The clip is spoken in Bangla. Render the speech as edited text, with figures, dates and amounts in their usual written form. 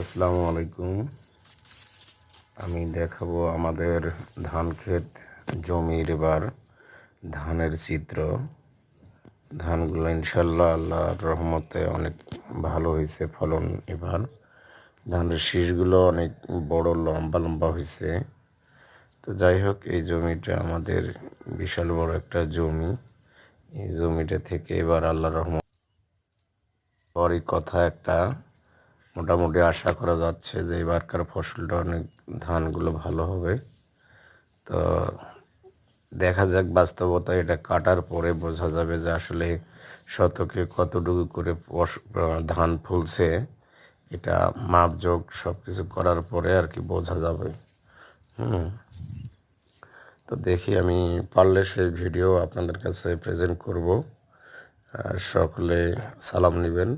আসসালামু আলাইকুম। আমি দেখাবো আমাদের ধান ক্ষেত জমির এবার ধানের চিত্র। ধানগুলো ইনশাল্লাহ আল্লাহর রহমতে অনেক ভালো হয়েছে ফলন। এবার ধানের শীষগুলো অনেক বড় লম্বা লম্বা হয়েছে। তো যাই হোক, এই জমিটা আমাদের বিশাল বড় একটা জমি। এই জমিটা থেকে এবার আল্লাহর রহমত পরই কথা একটা মোটামুটি আশা করা যাচ্ছে যে এবারকার ফসলটা অনেক ধানগুলো ভালো হবে। তো দেখা যাক, বাস্তবতা এটা কাটার পরে বোঝা যাবে যে আসলে শতকে কতটুকু করে ধান ফলছে। এটা মাপযোগ সব কিছু করার পরে আর কি বোঝা যাবে। তো দেখি, আমি পারলে সেই ভিডিও আপনাদের কাছে প্রেজেন্ট করব। সকলে সালাম নেবেন।